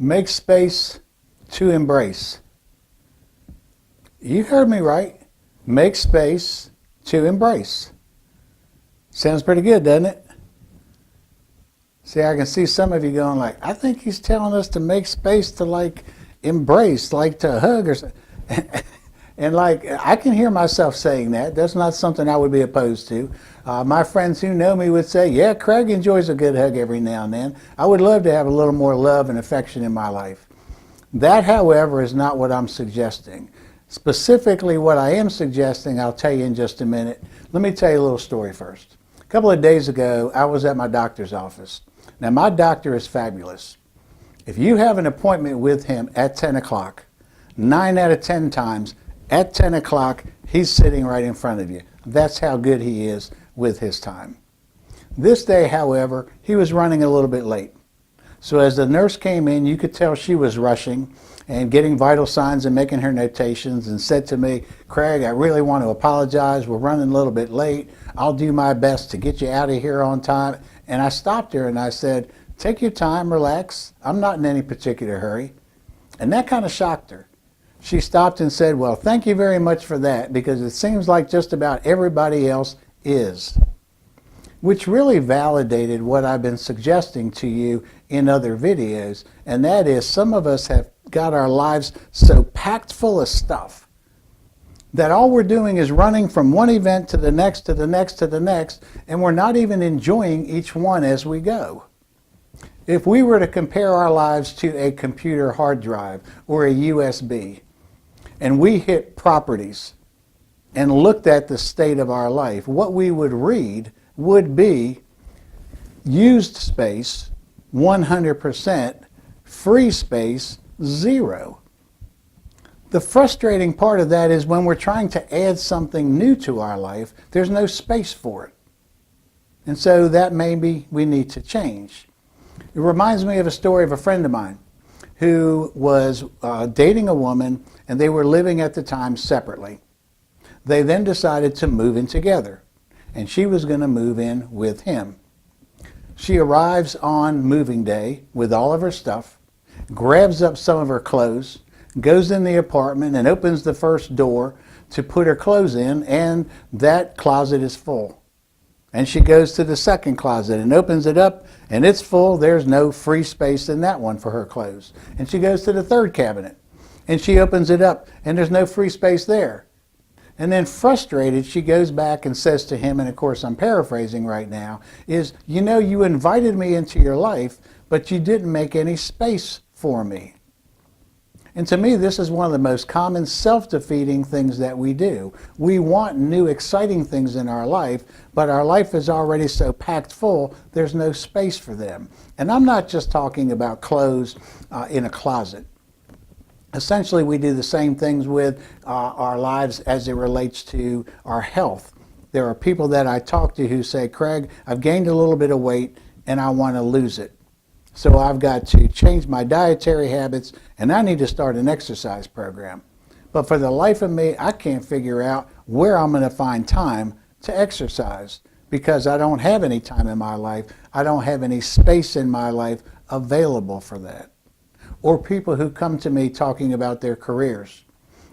Make space to embrace. You heard me right. Make space to embrace. Sounds pretty good, doesn't it? See, I can see some of you going like, I think he's telling us to make space to like embrace, like to hug or something. And like, I can hear myself saying that. That's not something I would be opposed to. My friends who know me would say, yeah, Craig enjoys a good hug every now and then. I would love to have a little more love and affection in my life. That, however, is not what I'm suggesting. Specifically, what I am suggesting, I'll tell you in just a minute. Let me tell you a little story first. A couple of days ago, I was at my doctor's office. Now, my doctor is fabulous. If you have an appointment with him at 10 o'clock, 9 out of 10 times, at 10 o'clock, he's sitting right in front of you. That's how good he is with his time. This day, however, he was running a little bit late. So as the nurse came in, you could tell she was rushing and getting vital signs and making her notations, and said to me, Craig, I really want to apologize. We're running a little bit late. I'll do my best to get you out of here on time. And I stopped her and I said, take your time, relax. I'm not in any particular hurry. And that kind of shocked her. She stopped and said, well, thank you very much for that, because it seems like just about everybody else is. Which really validated what I've been suggesting to you in other videos, and that is some of us have got our lives so packed full of stuff that all we're doing is running from one event to the next, to the next, to the next, and we're not even enjoying each one as we go. If we were to compare our lives to a computer hard drive or a USB, and we hit properties and looked at the state of our life, what we would read would be used space 100%, free space 0. The frustrating part of that is when we're trying to add something new to our life, there's no space for it. And so that maybe we need to change. It reminds me of a story of a friend of mine who was dating a woman, and they were living at the time separately. They then decided to move in together, and she was going to move in with him. She arrives on moving day with all of her stuff, grabs up some of her clothes, goes in the apartment and opens the first door to put her clothes in, and that closet is full. And she goes to the second closet and opens it up, and it's full. There's no free space in that one for her clothes. And she goes to the third cabinet, and she opens it up, and there's no free space there. And then frustrated, she goes back and says to him, and of course I'm paraphrasing right now, is, you know, you invited me into your life, but you didn't make any space for me. And to me, this is one of the most common self-defeating things that we do. We want new, exciting things in our life, but our life is already so packed full, there's no space for them. And I'm not just talking about clothes in a closet. Essentially, we do the same things with our lives as it relates to our health. There are people that I talk to who say, Craig, I've gained a little bit of weight and I want to lose it. So I've got to change my dietary habits, and I need to start an exercise program. But for the life of me, I can't figure out where I'm going to find time to exercise, because I don't have any time in my life. I don't have any space in my life available for that. Or people who come to me talking about their careers,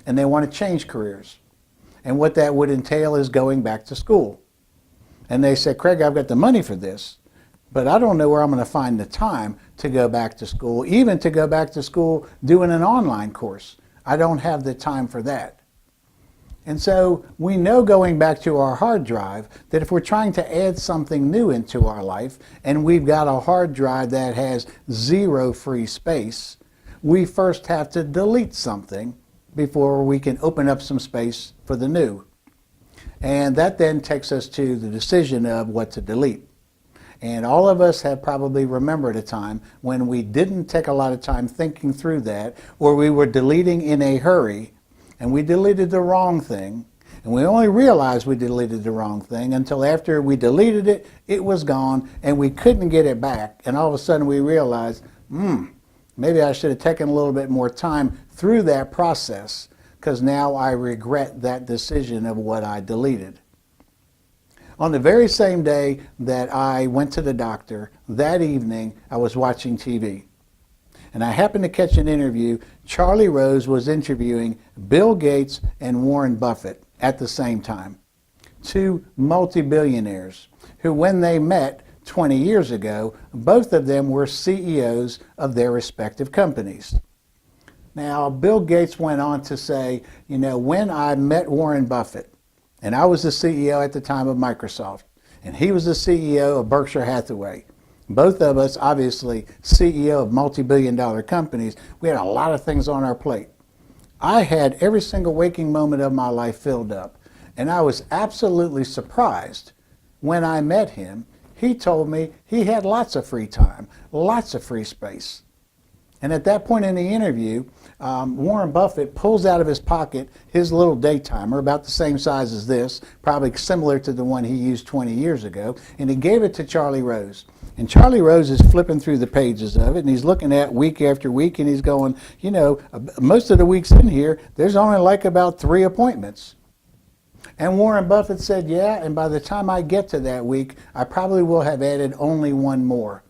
and they want to change careers. And what that would entail is going back to school. And they say, Craig, I've got the money for this, but I don't know where I'm going to find the time to go back to school, even to go back to school doing an online course. I don't have the time for that. And so we know, going back to our hard drive, that if we're trying to add something new into our life, and we've got a hard drive that has 0 free space, we first have to delete something before we can open up some space for the new. And that then takes us to the decision of what to delete. And all of us have probably remembered a time when we didn't take a lot of time thinking through that, or we were deleting in a hurry, and we deleted the wrong thing, and we only realized we deleted the wrong thing until after we deleted it, it was gone, and we couldn't get it back. And all of a sudden we realized, maybe I should have taken a little bit more time through that process, because now I regret that decision of what I deleted. On the very same day that I went to the doctor, that evening I was watching TV. and I happened to catch an interview. Charlie Rose was interviewing Bill Gates and Warren Buffett at the same time. Two multi-billionaires who, when they met 20 years ago, both of them were CEOs of their respective companies. Now, Bill Gates went on to say, you know, when I met Warren Buffett, and I was the CEO at the time of Microsoft, and he was the CEO of Berkshire Hathaway, both of us obviously CEO of multi-billion-dollar companies, we had a lot of things on our plate. I had every single waking moment of my life filled up, and I was absolutely surprised when I met him. He told me he had lots of free time, lots of free space. And at that point in the interview, Warren Buffett pulls out of his pocket his little day timer, about the same size as this, probably similar to the one he used 20 years ago, and he gave it to Charlie Rose. And Charlie Rose is flipping through the pages of it, and he's looking at week after week, and he's going, you know, most of the weeks in here, there's only like about 3 appointments. And Warren Buffett said, yeah, and by the time I get to that week, I probably will have added only 1 more.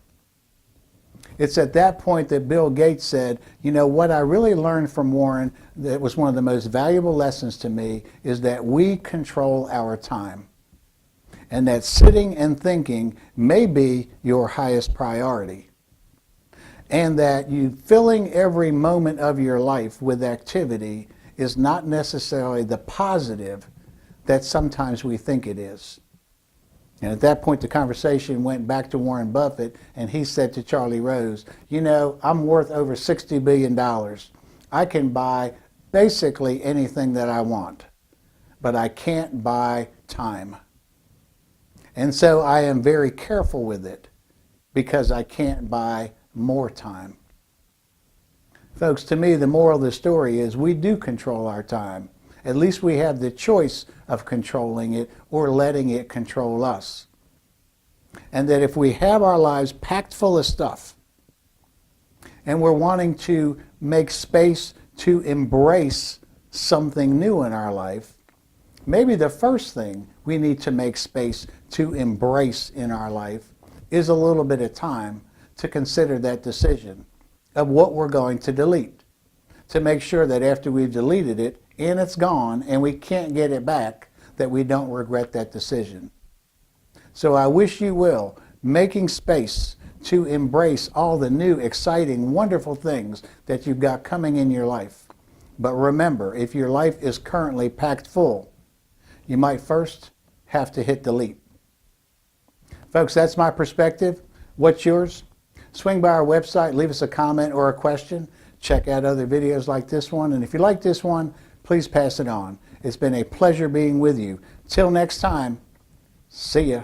It's at that point that Bill Gates said, you know, what I really learned from Warren that was one of the most valuable lessons to me is that we control our time. And that sitting and thinking may be your highest priority. And that you filling every moment of your life with activity is not necessarily the positive that sometimes we think it is. And at that point, the conversation went back to Warren Buffett, and he said to Charlie Rose, you know, I'm worth over $60 billion. I can buy basically anything that I want, but I can't buy time. And so I am very careful with it because I can't buy more time. Folks, to me, the moral of the story is we do control our time. At least we have the choice of controlling it or letting it control us. And that if we have our lives packed full of stuff and we're wanting to make space to embrace something new in our life, maybe the first thing we need to make space to embrace in our life is a little bit of time to consider that decision of what we're going to delete, to make sure that after we've deleted it and it's gone and we can't get it back, that we don't regret that decision. So I wish you will, making space to embrace all the new, exciting, wonderful things that you've got coming in your life. But remember, if your life is currently packed full, you might first have to hit delete. Folks, that's my perspective. What's yours? Swing by our website, leave us a comment or a question. Check out other videos like this one. And if you like this one, please pass it on. It's been a pleasure being with you. Till next time, see ya.